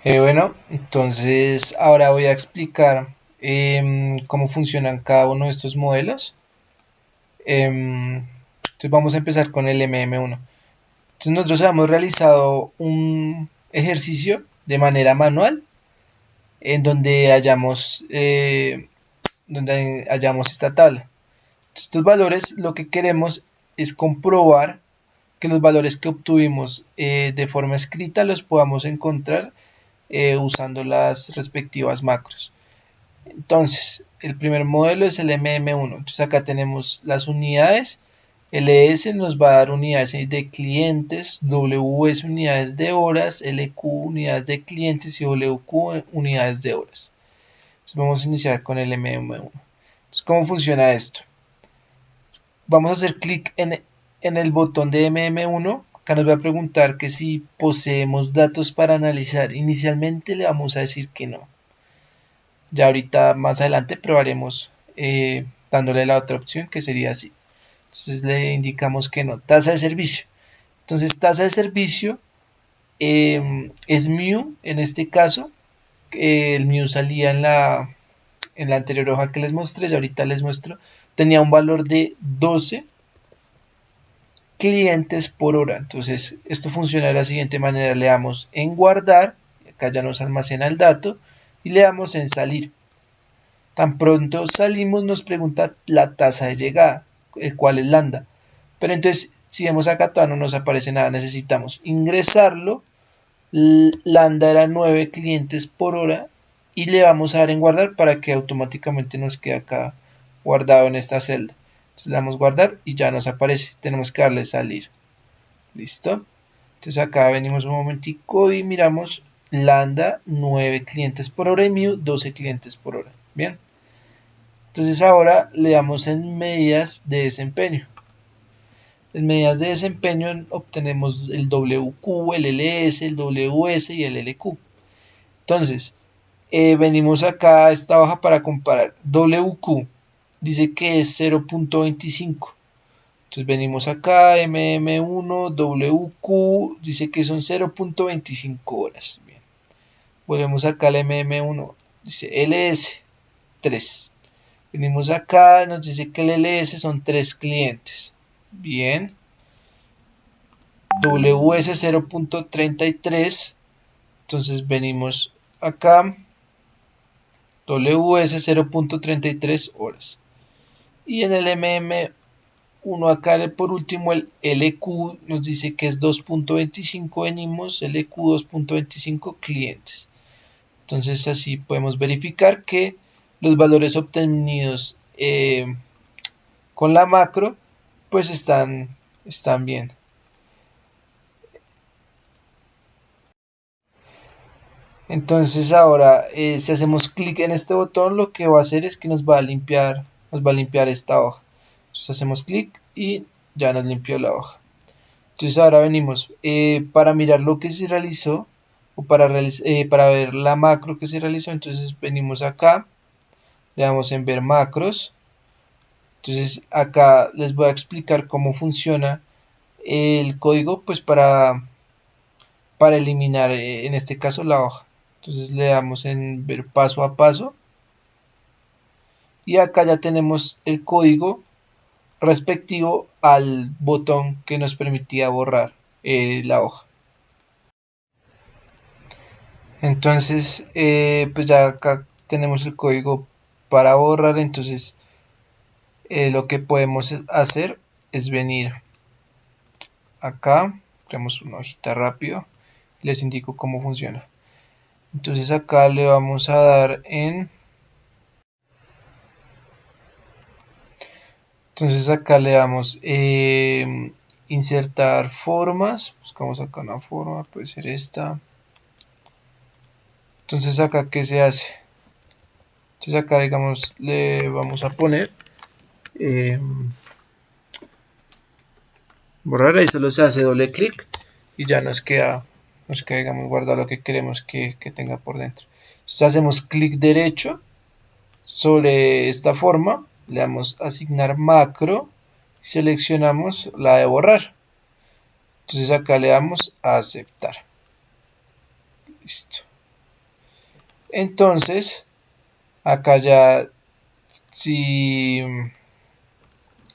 Bueno, entonces ahora voy a explicar cómo funcionan cada uno de estos modelos. Entonces vamos a empezar con el MM1. Entonces nosotros hemos realizado un ejercicio de manera manual en donde hallamos esta tabla. Entonces, estos valores lo que queremos es comprobar que los valores que obtuvimos de forma escrita los podamos encontrar usando las respectivas macros. Entonces, el primer modelo es el MM1. Entonces, acá tenemos las unidades. LS nos va a dar unidades de clientes, WS unidades de horas, LQ unidades de clientes y WQ unidades de horas. Entonces, vamos a iniciar con el MM1. Entonces, ¿cómo funciona esto? Vamos a hacer clic en el botón de MM1. Acá nos va a preguntar que si poseemos datos para analizar. Inicialmente le vamos a decir que no. Ya ahorita más adelante probaremos dándole la otra opción que sería así. Entonces le indicamos que no. Tasa de servicio. Entonces tasa de servicio es mu en este caso. El mu salía en la anterior hoja que les mostré, y ahorita les muestro. Tenía un valor de 12 clientes por hora. Entonces esto funciona de la siguiente manera. Le damos en guardar. Acá ya nos almacena el dato. Y le damos en salir. Tan pronto salimos nos pregunta la tasa de llegada, el cual es lambda. Pero entonces, si vemos acá todavía no nos aparece nada, necesitamos ingresarlo. Lambda era 9 clientes por hora y le vamos a dar en guardar para que automáticamente nos quede acá guardado en esta celda. Entonces le damos guardar y ya nos aparece. Tenemos que darle salir. ¿Listo? Entonces acá venimos un momentico y miramos lambda 9 clientes por hora y mu 12 clientes por hora. Bien. Entonces ahora le damos en medidas de desempeño. En medidas de desempeño obtenemos el WQ, el LS, el WS y el LQ. Entonces, venimos acá a esta hoja para comparar. WQ dice que es 0.25. Entonces venimos acá, MM1, WQ, dice que son 0.25 horas. Bien. Volvemos acá al MM1, dice LS, 3. Venimos acá, nos dice que el LS son 3 clientes. Bien. WS 0.33. Entonces venimos acá. WS 0.33 horas. Y en el MM1 acá por último el LQ nos dice que es 2.25. Venimos LQ 2.25 clientes. Entonces así podemos verificar que los valores obtenidos con la macro pues están bien. Entonces ahora si hacemos clic en este botón lo que va a hacer es que nos va a limpiar esta hoja. Entonces hacemos clic y ya nos limpió la hoja. Entonces ahora venimos para mirar lo que se realizó o para ver la macro que se realizó. Entonces venimos acá, le damos en ver macros. Entonces acá les voy a explicar cómo funciona el código pues para eliminar en este caso la hoja. Entonces le damos en ver paso a paso y acá ya tenemos el código respectivo al botón que nos permitía borrar la hoja. Entonces pues ya acá tenemos el código para borrar. Entonces lo que podemos hacer es venir acá, creamos una hojita rápido y les indico cómo funciona. Entonces acá le vamos a dar en entonces acá le damos insertar formas, buscamos acá una forma, puede ser esta. Entonces acá qué se hace, entonces acá digamos le vamos a poner borrar, ahí solo se hace doble clic y ya nos queda digamos guardado lo que queremos que tenga por dentro. Entonces hacemos clic derecho sobre esta forma, le damos asignar macro, seleccionamos la de borrar. Entonces acá le damos a aceptar. Listo. Entonces, acá ya, si,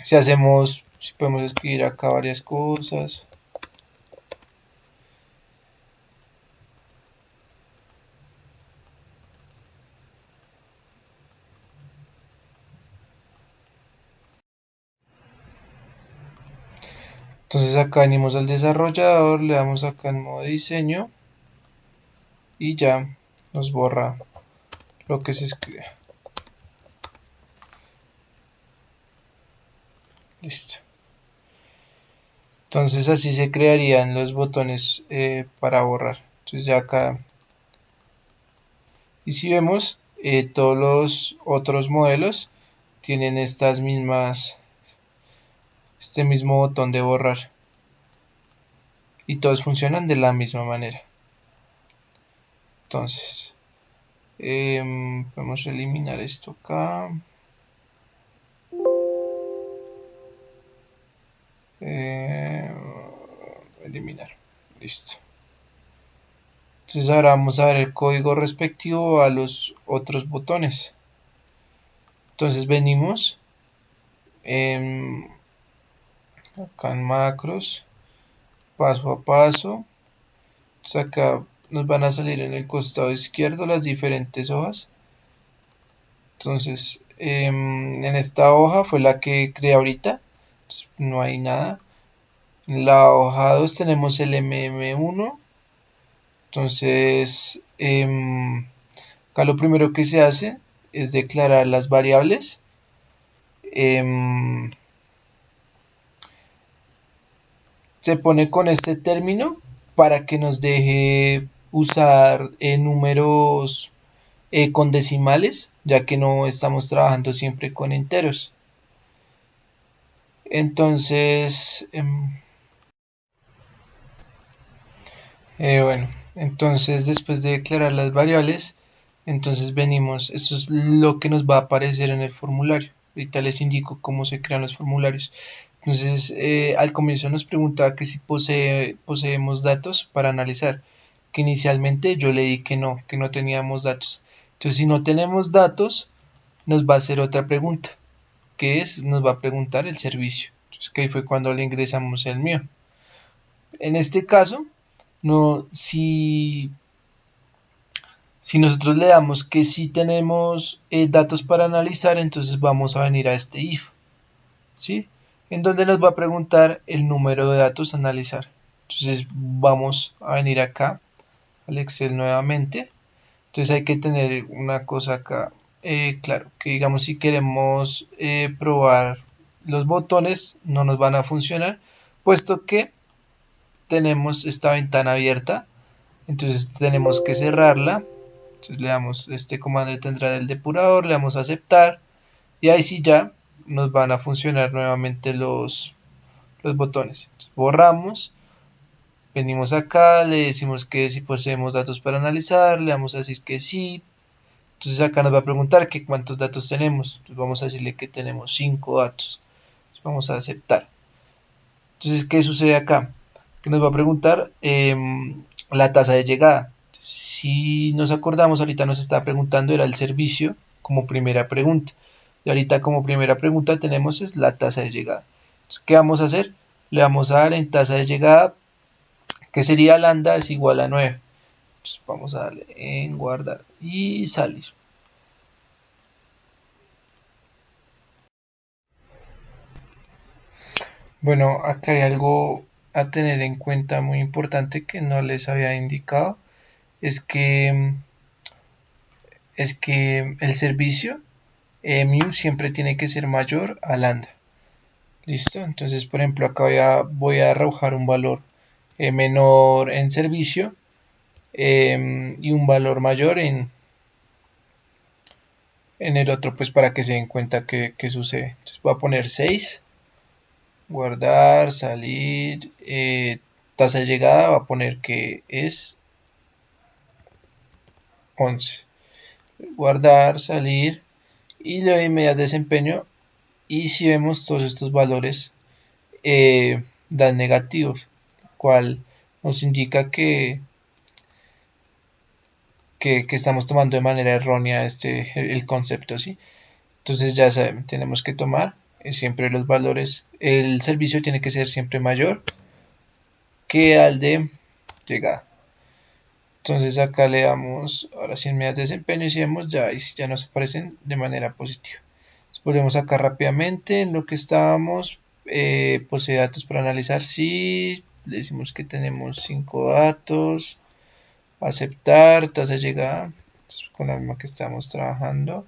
si podemos escribir acá varias cosas. Entonces acá venimos al desarrollador, le damos acá en modo diseño y ya nos borra lo que se escribe. Listo. Entonces así se crearían los botones para borrar. Entonces ya acá, y si vemos, todos los otros modelos tienen estas mismas, este mismo botón de borrar. Y todos funcionan de la misma manera. Entonces, vamos a eliminar esto acá. Eliminar. Listo. Entonces ahora vamos a ver el código respectivo a los otros botones. Entonces venimos acá en macros, paso a paso. Entonces acá nos van a salir en el costado izquierdo las diferentes hojas. Entonces en esta hoja fue la que creé ahorita. Entonces, no hay nada. En la hoja 2 tenemos el MM1. Entonces acá lo primero que se hace es declarar las variables. Se pone con este término para que nos deje usar números con decimales, ya que no estamos trabajando siempre con enteros. Entonces, bueno, entonces después de declarar las variables, entonces venimos, esto es lo que nos va a aparecer en el formulario. Ahorita les indico cómo se crean los formularios. Entonces, al comienzo nos preguntaba que si poseemos datos para analizar, que inicialmente yo le di que no teníamos datos. Entonces, si no tenemos datos, nos va a hacer otra pregunta, que es, nos va a preguntar el servicio. Entonces, que ahí fue cuando le ingresamos el mío. En este caso, no, si nosotros le damos que sí tenemos datos para analizar, entonces vamos a venir a este if, ¿sí? En donde nos va a preguntar el número de datos a analizar. Entonces vamos a venir acá al Excel nuevamente. Entonces hay que tener una cosa acá, claro, que digamos si queremos probar los botones no nos van a funcionar, puesto que tenemos esta ventana abierta. Entonces tenemos que cerrarla. Entonces le damos este comando tendrá del depurador, le damos a aceptar y ahí sí ya nos van a funcionar nuevamente los botones. Entonces, borramos, venimos acá, le decimos que si poseemos datos para analizar, le vamos a decir que sí. Entonces acá nos va a preguntar que cuántos datos tenemos. Entonces vamos a decirle que tenemos 5 datos. Entonces, vamos a aceptar. Entonces, ¿qué sucede acá? Que nos va a preguntar la tasa de llegada. Si nos acordamos, ahorita nos está preguntando era el servicio como primera pregunta. Y ahorita como primera pregunta tenemos es la tasa de llegada. Entonces, ¿qué vamos a hacer? Le vamos a dar en tasa de llegada, que sería lambda es igual a 9. Entonces, vamos a darle en guardar y salir. Bueno, acá hay algo a tener en cuenta muy importante que no les había indicado. Es que, el servicio mu siempre tiene que ser mayor a lambda. Listo, entonces por ejemplo acá voy a arrojar un valor menor en servicio y un valor mayor en el otro, pues para que se den cuenta que sucede. Entonces voy a poner 6, guardar, salir, tasa de llegada, va a poner que es 11, guardar, salir y le doy medidas de desempeño y si vemos todos estos valores dan negativos, cual nos indica que que estamos tomando de manera errónea el concepto, ¿sí? Entonces ya saben, tenemos que tomar siempre los valores, el servicio tiene que ser siempre mayor que al de llegada. Entonces acá le damos, ahora sí en medidas de desempeño y si vemos ya, y si ya nos aparecen de manera positiva. Entonces volvemos acá rápidamente en lo que estábamos, posee datos para analizar, sí, le decimos que tenemos 5 datos, aceptar, tasa de llegada, con la misma que estamos trabajando.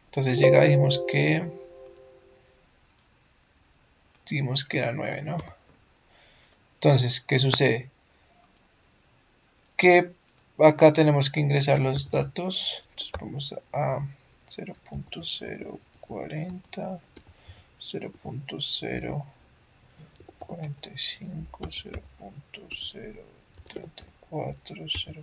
Entonces llega, dijimos que era 9, ¿no? Entonces, ¿qué sucede? Que acá tenemos que ingresar los datos. Entonces vamos a 0.040, 0.045, 0.034, 0.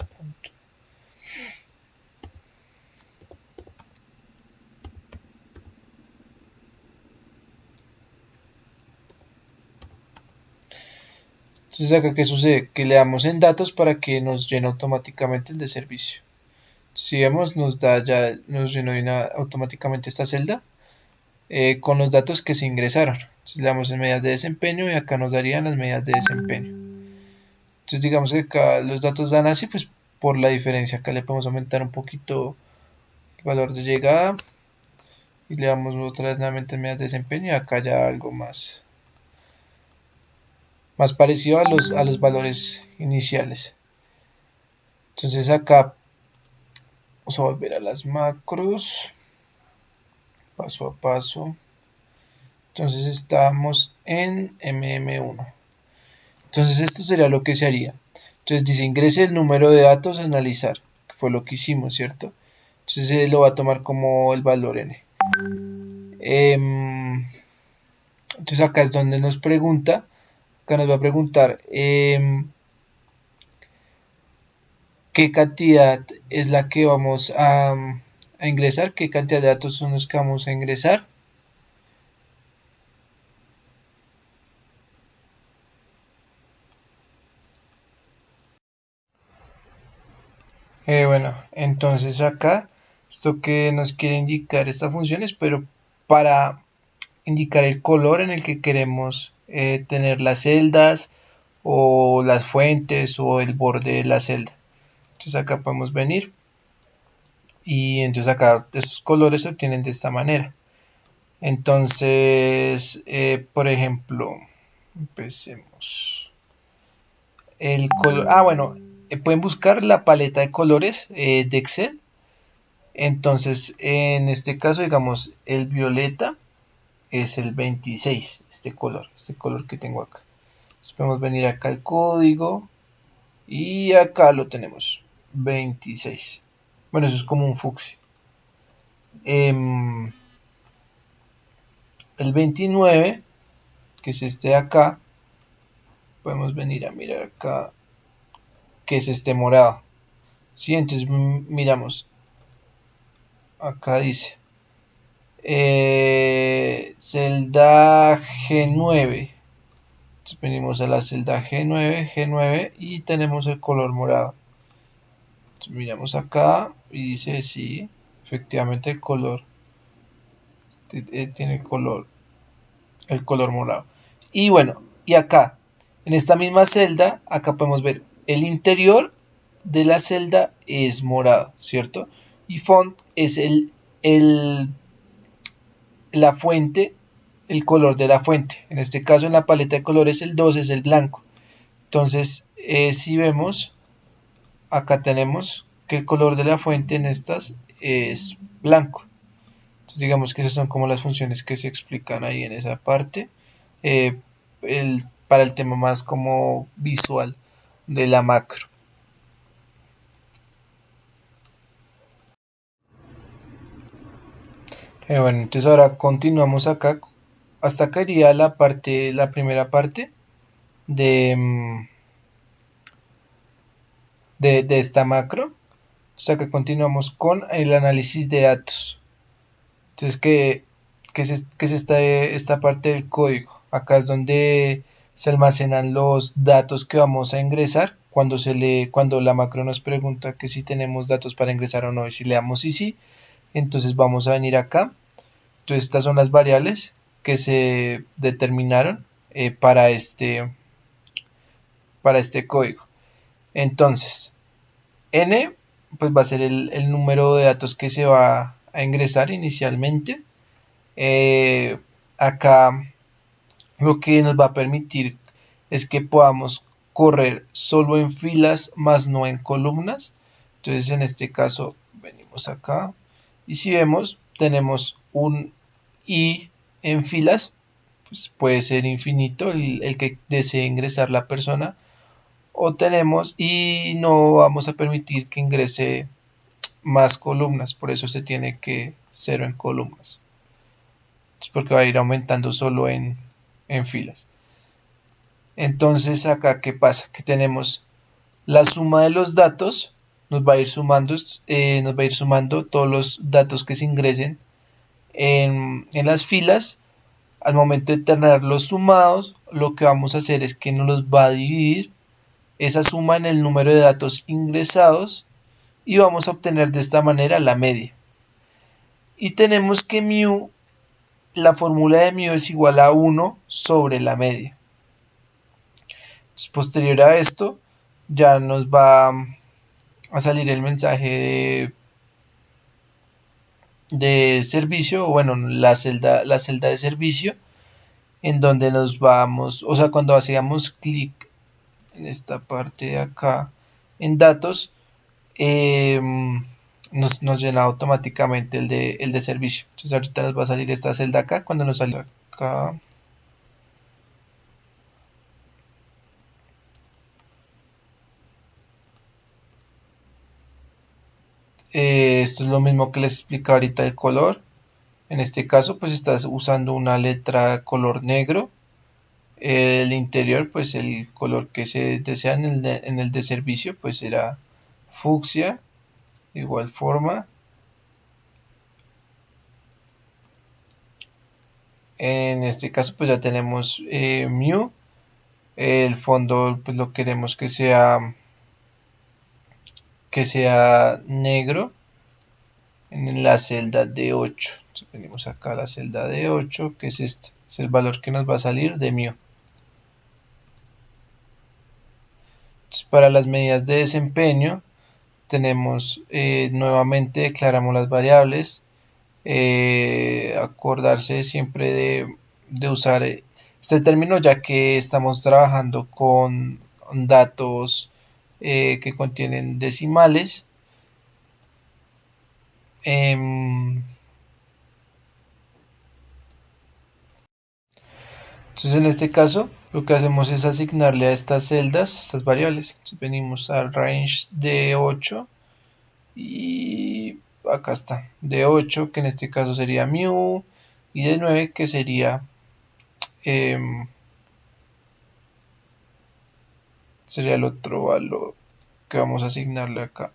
Entonces acá qué sucede, que le damos en datos para que nos llene automáticamente el de servicio. Si vemos nos llenó automáticamente esta celda con los datos que se ingresaron. Entonces le damos en medidas de desempeño y acá nos darían las medidas de desempeño. Entonces digamos que acá los datos dan así, pues por la diferencia acá le podemos aumentar un poquito el valor de llegada y le damos otra vez nuevamente en medidas de desempeño y acá ya algo más parecido a los valores iniciales. Entonces acá vamos a volver a las macros, paso a paso. Entonces estamos en MM1. Entonces esto sería lo que se haría. Entonces dice ingrese el número de datos a analizar, que fue lo que hicimos, ¿cierto? Entonces lo va a tomar como el valor n. Entonces acá es donde nos pregunta, acá nos va a preguntar qué cantidad es la que vamos a ingresar, qué cantidad de datos son los que vamos a ingresar. Bueno, entonces acá, esto que nos quiere indicar esta función es, pero para indicar el color en el que queremos tener las celdas o las fuentes o el borde de la celda. Entonces acá podemos venir y entonces acá estos colores se obtienen de esta manera. Entonces, por ejemplo, empecemos. El color, bueno, pueden buscar la paleta de colores de Excel. Entonces, en este caso, digamos, el violeta es el 26, este color que tengo acá. Entonces podemos venir acá al código y acá lo tenemos, 26. Bueno, eso es como un fucsia. El 29, que es este de acá, podemos venir a mirar acá, que es este morado. ¿Sí? Entonces miramos, acá dice celda G9. Entonces venimos a la celda G9 y tenemos el color morado. Entonces miramos acá y dice sí, efectivamente el color tiene el color morado. Y bueno, y acá, en esta misma celda, acá podemos ver el interior de la celda es morado, ¿cierto? Y font es la fuente, el color de la fuente. En este caso, en la paleta de colores, el 2 es el blanco. Entonces, si vemos, acá tenemos que el color de la fuente en estas es blanco. Entonces, digamos que esas son como las funciones que se explican ahí en esa parte. Para el tema más como visual de la macro. Bueno, entonces ahora continuamos acá. Hasta acá iría la primera parte de, de esta macro. Entonces acá continuamos con el análisis de datos. Entonces, ¿qué es esta parte del código? Acá es donde se almacenan los datos que vamos a ingresar cuando la macro nos pregunta que si tenemos datos para ingresar o no, y si le damos sí, entonces vamos a venir acá. Entonces estas son las variables que se determinaron para este código. Entonces, n pues va a ser el número de datos que se va a ingresar inicialmente. Acá lo que nos va a permitir es que podamos correr solo en filas más no en columnas. Entonces en este caso venimos acá y si vemos tenemos un i en filas, pues puede ser infinito el que desee ingresar la persona, o tenemos y no vamos a permitir que ingrese más columnas, por eso se tiene que 0 en columnas, es porque va a ir aumentando solo en filas. Entonces acá qué pasa, que tenemos la suma de los datos, nos va a ir sumando todos los datos que se ingresen en las filas. Al momento de tenerlos sumados, lo que vamos a hacer es que nos los va a dividir esa suma en el número de datos ingresados y vamos a obtener de esta manera la media. Y tenemos que mu, la fórmula de mu es igual a 1 sobre la media. Entonces, posterior a esto, ya nos va a salir el mensaje de servicio, bueno, la celda de servicio, en donde nos vamos, o sea, cuando hacíamos clic en esta parte de acá en datos, nos llena automáticamente el de servicio. Entonces ahorita nos va a salir esta celda acá. Cuando nos sale acá, esto es lo mismo que les explica ahorita el color. En este caso pues estás usando una letra color negro. El interior pues el color que se desea en el de servicio pues será fucsia. De igual forma, en este caso pues ya tenemos mu. El fondo pues lo queremos que sea negro en la celda de 8. Entonces venimos acá a la celda de 8, que es este, es el valor que nos va a salir de mu. Entonces, para las medidas de desempeño tenemos nuevamente declaramos las variables, acordarse siempre de usar este término, ya que estamos trabajando con datos que contienen decimales. Entonces en este caso lo que hacemos es asignarle a estas celdas estas variables. Entonces venimos al range de 8 y acá está, de 8 que en este caso sería mu, y de 9 que sería el otro valor que vamos a asignarle acá.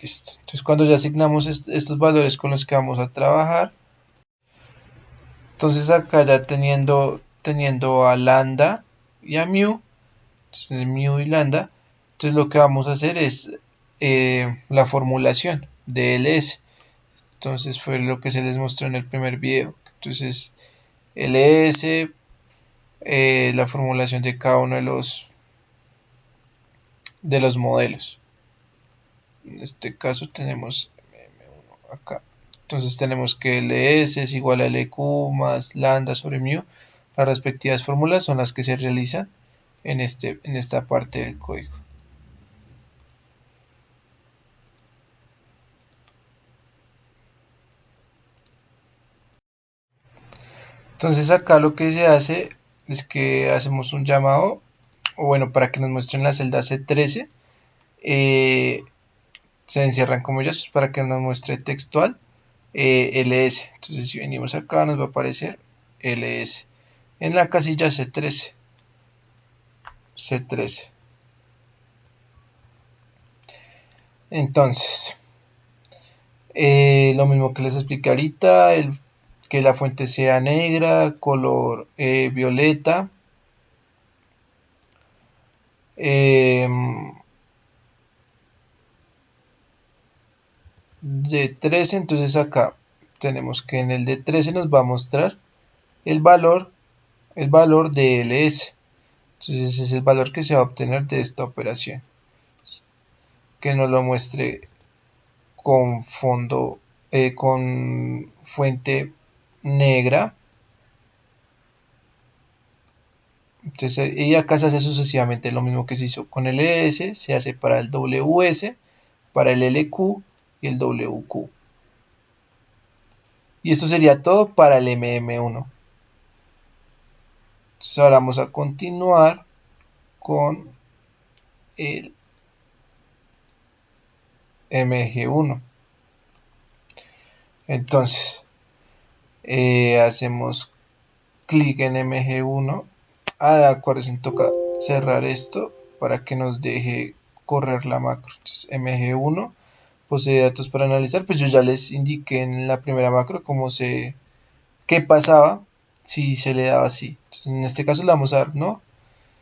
Listo. Entonces cuando ya asignamos estos valores con los que vamos a trabajar, entonces acá ya teniendo a lambda y a mu, entonces mu y lambda, entonces lo que vamos a hacer es la formulación de ls. Entonces fue lo que se les mostró en el primer video. Entonces ls, la formulación de cada uno de los modelos. En este caso tenemos M1 acá. Entonces tenemos que ls es igual a lq más lambda sobre mu. Las respectivas fórmulas son las que se realizan en esta parte del código. Entonces acá lo que se hace es que hacemos un llamado, o bueno, para que nos muestren la celda C13, se encierran como ellas, pues para que nos muestre textual ls. Entonces si venimos acá nos va a aparecer ls en la casilla C13. Entonces lo mismo que les expliqué ahorita, que la fuente sea negra, color violeta. De 13, entonces acá tenemos que en el de 13 nos va a mostrar el valor de ls. Entonces ese es el valor que se va a obtener de esta operación, que nos lo muestre con fondo, con fuente negra. Entonces, y acá se hace sucesivamente lo mismo que se hizo con el ls, se hace para el ws, para el lq y el wq. Y esto sería todo para el MM1. Entonces ahora vamos a continuar con el MG1. Entonces, hacemos clic en MG1. Acuérdense, toca cerrar esto para que nos deje correr la macro. Entonces, MG1 posee datos para analizar. Pues yo ya les indiqué en la primera macro qué pasaba si se le daba así. Entonces, en este caso le vamos a dar no.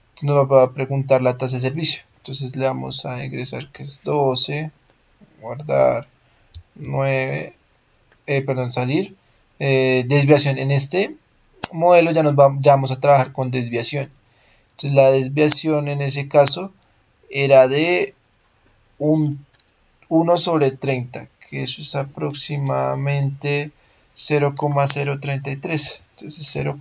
Entonces nos va a preguntar la tasa de servicio. Entonces le vamos a ingresar que es 12, guardar 9, perdón, salir. Desviación. En este modelo ya vamos a trabajar con desviación. Entonces la desviación en ese caso era de un 1 sobre 30, que eso es aproximadamente 0,033. Entonces 0,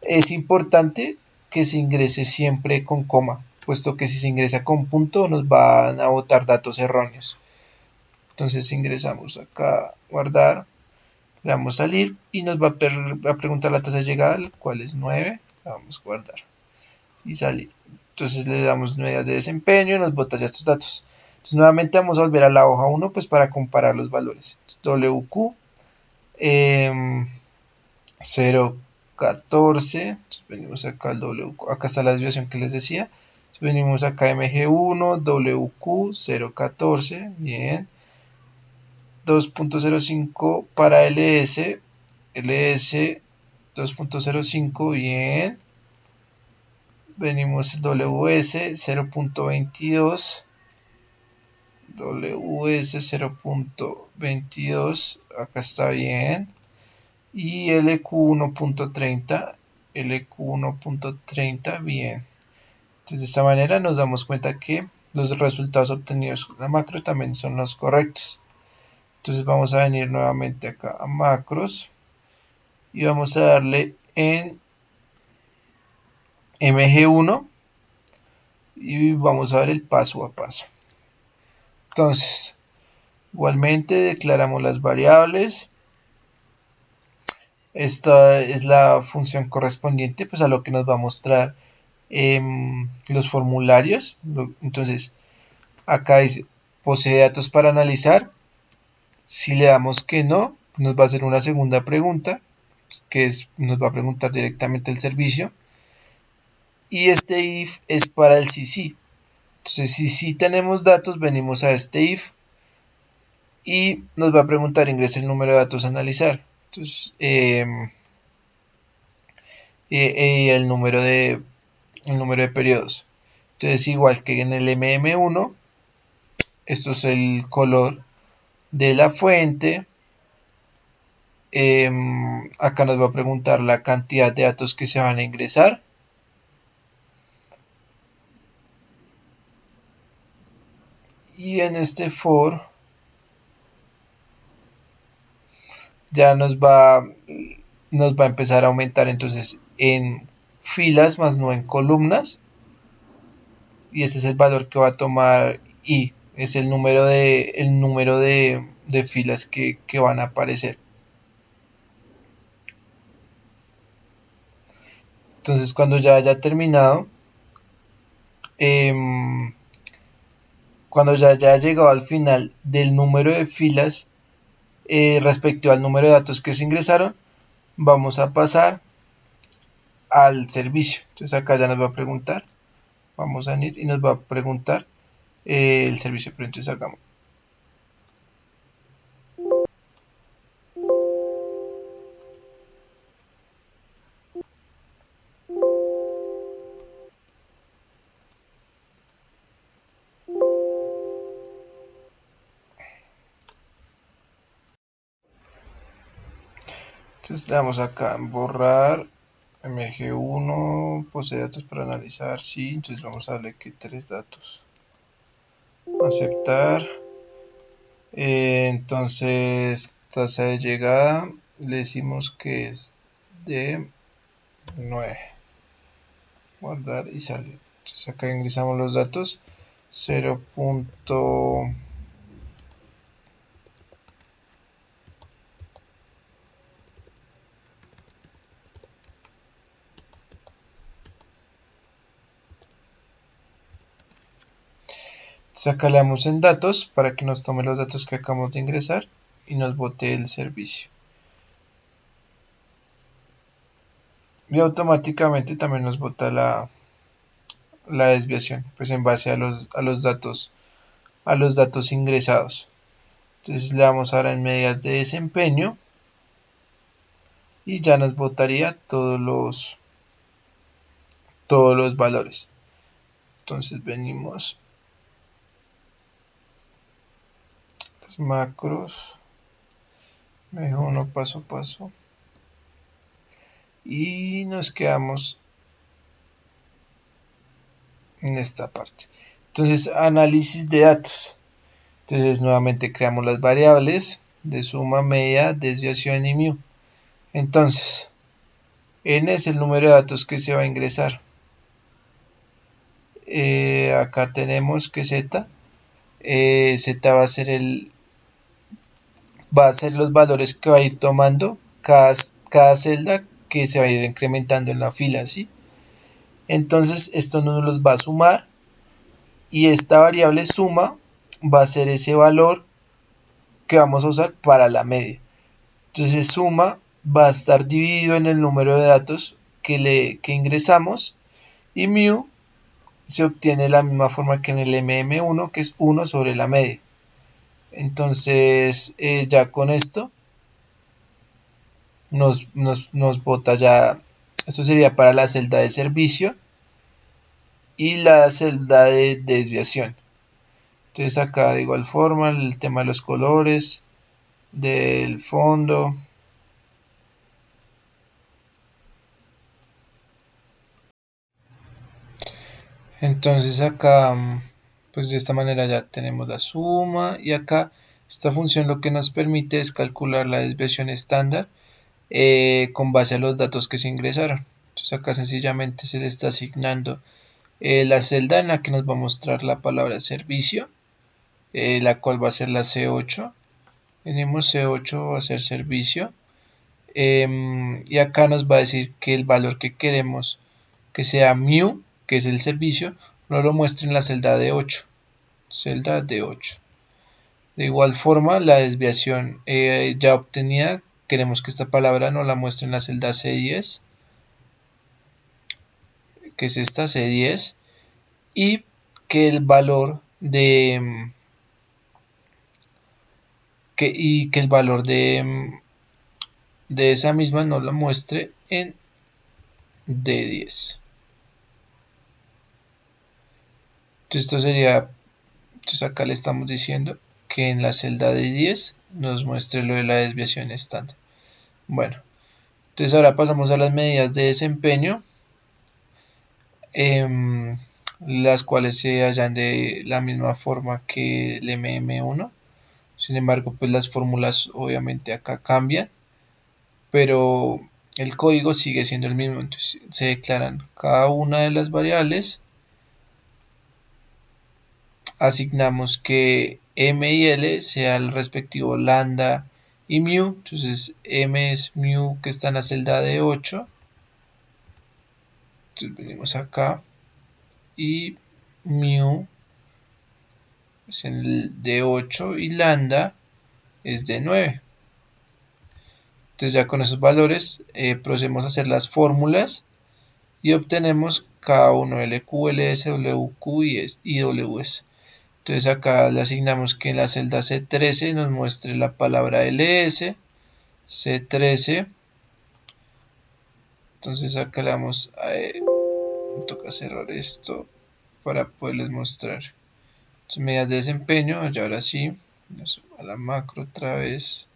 es importante que se ingrese siempre con coma, puesto que si se ingresa con punto nos van a botar datos erróneos. Entonces ingresamos acá, guardar, le damos salir y nos va a preguntar la tasa de llegada, el cual es 9, le damos guardar y salir. Entonces le damos medidas de desempeño y nos bota ya estos datos. Entonces nuevamente vamos a volver a la hoja 1 pues para comparar los valores. Entonces, WQ 0,14, venimos acá al WQ, acá está la desviación que les decía. Entonces, venimos acá MG1, WQ 0,14, bien. 2.05 para LS 2.05, bien. Venimos el WS 0.22, WS 0.22, acá está bien. Y LQ 1.30, LQ 1.30, bien. Entonces de esta manera nos damos cuenta que los resultados obtenidos con la macro también son los correctos. Entonces vamos a venir nuevamente acá a macros y vamos a darle en MG1 y vamos a ver el paso a paso. Entonces, igualmente declaramos las variables. Esta es la función correspondiente pues a lo que nos va a mostrar los formularios. Entonces, acá dice, posee datos para analizar. Si le damos que no, nos va a hacer una segunda pregunta, que nos va a preguntar directamente el servicio. Y este if es para el sí. Entonces, si sí tenemos datos, venimos a este if y nos va a preguntar, ingresa el número de datos a analizar. Entonces, el número de periodos. Entonces, igual que en el MM1, esto es el color de la fuente. Acá nos va a preguntar la cantidad de datos que se van a ingresar. Y en este for ya nos va a empezar a aumentar entonces en filas más no en columnas. Y ese es el valor que va a tomar i, es el número de filas que van a aparecer. Entonces cuando ya haya terminado, cuando ya haya llegado al final del número de filas respecto al número de datos que se ingresaron, vamos a pasar al servicio. Entonces acá ya nos va a preguntar, vamos a venir y nos va a preguntar el servicio, pero entonces hagamos. Entonces le damos acá en borrar, mg1, posee datos para analizar, sí, entonces vamos a darle que 3 datos. Aceptar. Entonces tasa de llegada le decimos que es de 9. Guardar y salir. Entonces acá ingresamos los datos. 0. Entonces acá le damos en datos para que nos tome los datos que acabamos de ingresar y nos bote el servicio. Y automáticamente también nos bota la desviación, pues en base a los datos ingresados. Entonces le damos ahora en medidas de desempeño y ya nos botaría todos los valores. Entonces venimos las macros, uno paso a paso y nos quedamos en esta parte. Entonces análisis de datos. Entonces nuevamente creamos las variables de suma, media, desviación y mu. Entonces n es el número de datos que se va a ingresar. Acá tenemos que z va a ser los valores que va a ir tomando cada celda que se va a ir incrementando en la fila, ¿sí? Entonces esto nos los va a sumar y esta variable suma va a ser ese valor que vamos a usar para la media. Entonces suma va a estar dividido en el número de datos que ingresamos y mu se obtiene de la misma forma que en el MM1, que es 1 sobre la media. Entonces ya con esto nos bota ya, esto sería para la celda de servicio y la celda de desviación. Entonces acá de igual forma el tema de los colores del fondo. Entonces acá pues de esta manera ya tenemos la suma y acá esta función lo que nos permite es calcular la desviación estándar con base a los datos que se ingresaron. Entonces acá sencillamente se le está asignando la celda en la que nos va a mostrar la palabra servicio, la cual va a ser la C8. Tenemos C8 va a ser servicio. Y acá nos va a decir que el valor que queremos que sea mu, que es el servicio, no lo muestre en la celda de 8. Celda de 8. De igual forma, la desviación ya obtenida, queremos que esta palabra no la muestre en la celda C10, que es esta C10, y que el valor de de esa misma no la muestre en D10. Entonces esto sería, entonces acá le estamos diciendo que en la celda de 10 nos muestre lo de la desviación estándar. Bueno, entonces ahora pasamos a las medidas de desempeño, las cuales se hallan de la misma forma que el MM1. Sin embargo, pues las fórmulas obviamente acá cambian, pero el código sigue siendo el mismo. Entonces se declaran cada una de las variables, asignamos que m y l sea el respectivo lambda y mu. Entonces m es mu que está en la celda de 8. Entonces venimos acá y mu es el de 8 y lambda es de 9. Entonces ya con esos valores procedemos a hacer las fórmulas y obtenemos cada uno LQ, LS, WQ y WS. Entonces acá le asignamos que en la celda C13 nos muestre la palabra LS, C13. Entonces acá le damos me toca cerrar esto para poderles mostrar. Entonces, medidas de desempeño, y ahora sí, a la macro otra vez.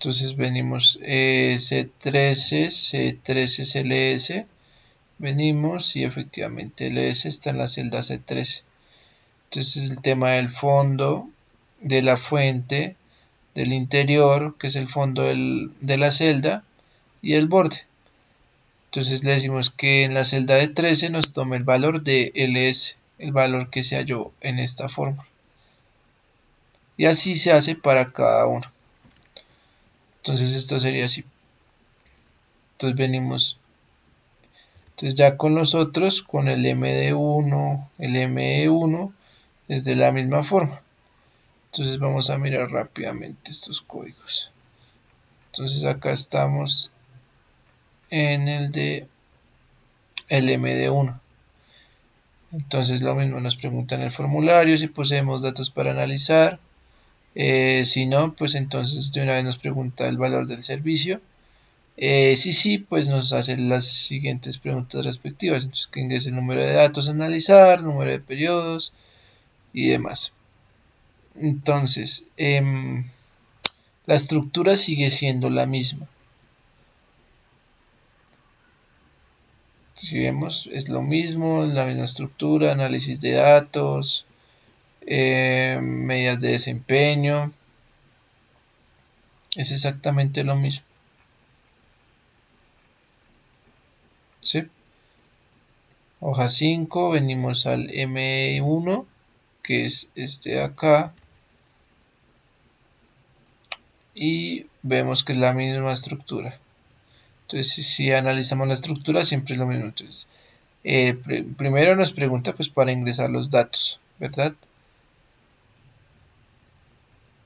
Entonces venimos C13 CLS, venimos y efectivamente LS está en la celda C13. Entonces el tema del fondo, de la fuente, del interior, que es el fondo de la celda, y el borde. Entonces le decimos que en la celda de 13 nos tome el valor de LS, el valor que se halló en esta fórmula. Y así se hace para cada uno. Entonces esto sería así. Entonces venimos. Entonces ya con los otros, con el MD1, el ME1, es de la misma forma. Entonces vamos a mirar rápidamente estos códigos. Entonces acá estamos en el de el MD1. Entonces lo mismo nos pregunta en el formulario si poseemos datos para analizar. Si no, pues entonces de una vez nos pregunta el valor del servicio. Si sí, pues nos hace las siguientes preguntas respectivas. Entonces que ingrese el número de datos a analizar, número de periodos y demás. Entonces, la estructura sigue siendo la misma. Si vemos, es lo mismo, la misma estructura, análisis de datos, medidas de desempeño, es exactamente lo mismo. ¿Sí? Hoja 5, venimos al M1, que es este de acá, y vemos que es la misma estructura. Entonces, si analizamos la estructura, siempre es lo mismo. Entonces, primero nos pregunta pues para ingresar los datos, ¿verdad?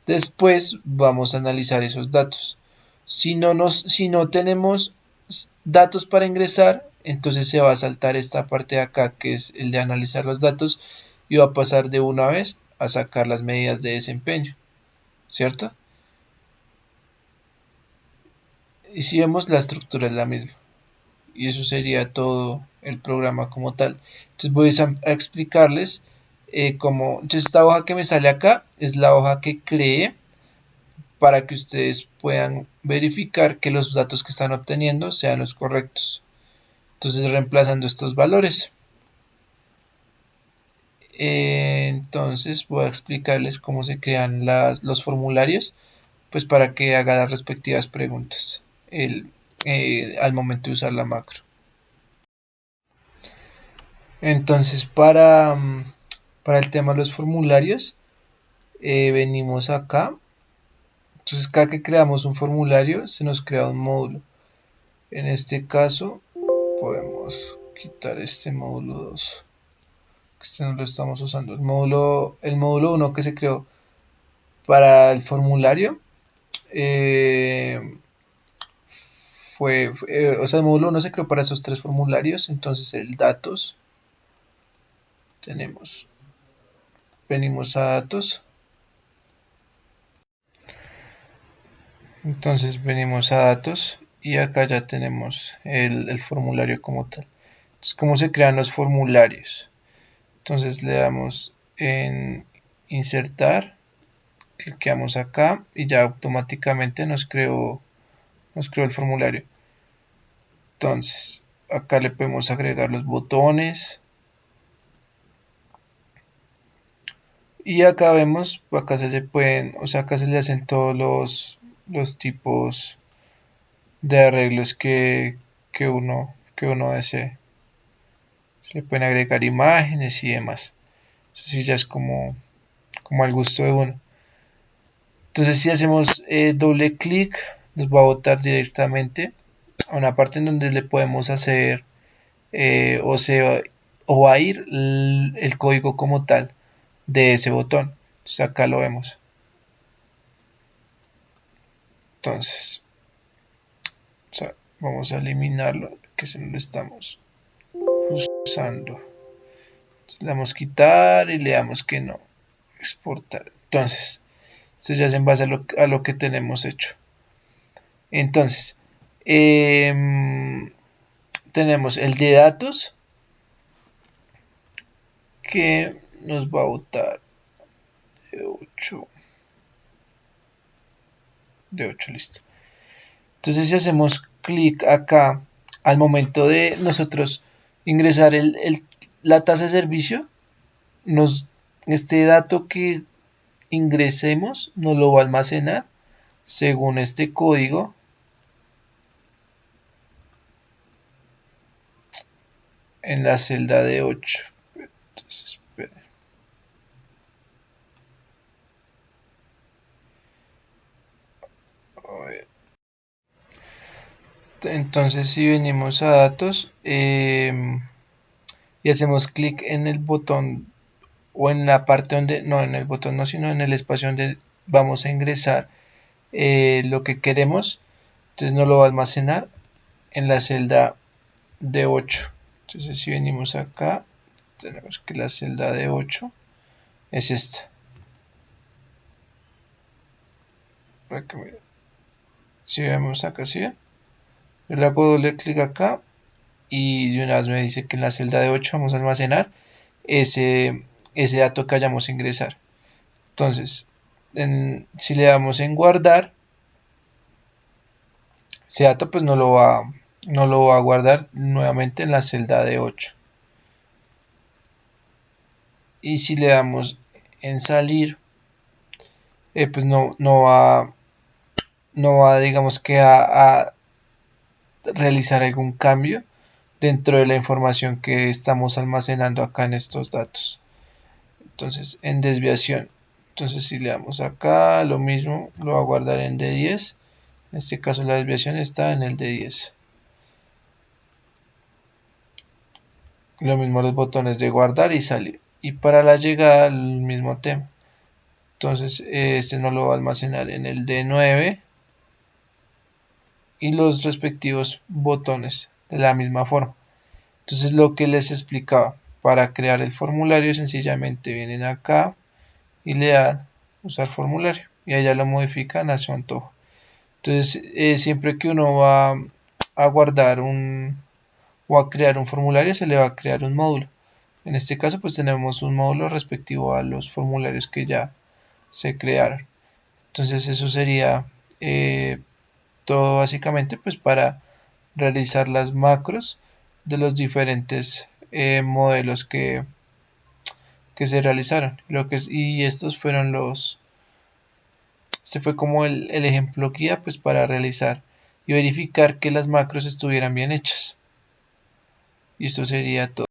Después vamos a analizar esos datos. Si no tenemos datos para ingresar, entonces se va a saltar esta parte de acá, que es el de analizar los datos, y va a pasar de una vez a sacar las medidas de desempeño, ¿cierto? Y si vemos, la estructura es la misma. Y eso sería todo el programa como tal. Entonces voy a explicarles cómo. Entonces esta hoja que me sale acá es la hoja que creé para que ustedes puedan verificar que los datos que están obteniendo sean los correctos. Entonces reemplazando estos valores. Entonces voy a explicarles cómo se crean los formularios, pues para que haga las respectivas preguntas al momento de usar la macro. Entonces para el tema de los formularios, venimos acá. Entonces cada que creamos un formulario se nos crea un módulo. En este caso podemos quitar este módulo 2, que este no lo estamos usando. El módulo 1 que se creó para el formulario o sea, el módulo 1 se creó para esos tres formularios. Entonces el datos, venimos a datos. Entonces venimos a datos y acá ya tenemos el formulario como tal. Entonces, ¿cómo se crean los formularios? Entonces le damos en insertar, cliqueamos acá y ya automáticamente nos creó el formulario. Entonces acá le podemos agregar los botones y acá vemos, acá se le pueden, o sea, acá se le hacen todos los tipos de arreglos que uno desee. Se le pueden agregar imágenes y demás. Eso sí ya es como al gusto de uno. Entonces si hacemos doble clic, nos va a botar directamente a una parte en donde le podemos hacer o va a ir el código como tal de ese botón. Entonces acá lo vemos. Entonces, o sea, vamos a eliminarlo, que se no lo estamos usando. Entonces, le damos quitar y le damos que no, exportar. Entonces, esto ya es en base a lo que tenemos hecho. Entonces, tenemos el de datos que nos va a botar de 8. De 8, listo. Entonces si hacemos clic acá al momento de nosotros ingresar la tasa de servicio, este dato que ingresemos nos lo va a almacenar según este código en la celda de 8. Entonces, entonces si venimos a datos y hacemos clic en el botón o en la parte donde, no en el botón no, sino en el espacio donde vamos a ingresar lo que queremos, entonces nos lo va a almacenar en la celda de 8. Entonces si venimos acá, tenemos que la celda de 8 es esta. Si vemos acá, ¿sí ven? Yo le hago doble clic acá y de una vez me dice que en la celda de 8 vamos a almacenar ese dato que vayamos a ingresar. Entonces, si le damos en guardar, ese dato pues no lo va a guardar nuevamente en la celda de 8. Y si le damos en salir, pues no va digamos que a realizar algún cambio dentro de la información que estamos almacenando acá en estos datos. Entonces en desviación, entonces si le damos acá lo mismo, lo va a guardar en D10. En este caso la desviación está en el D10. Lo mismo los botones de guardar y salir. Y para la llegada el mismo tema. Entonces este no lo va a almacenar en el D9 y los respectivos botones de la misma forma. Entonces lo que les explicaba, para crear el formulario sencillamente vienen acá y le dan usar formulario y allá lo modifican a su antojo. Entonces siempre que uno va a guardar o a crear un formulario se le va a crear un módulo. En este caso pues tenemos un módulo respectivo a los formularios que ya se crearon. Entonces eso sería todo básicamente pues para realizar las macros de los diferentes modelos que se realizaron. Y estos fueron este fue como el ejemplo guía pues para realizar y verificar que las macros estuvieran bien hechas. Y esto sería todo.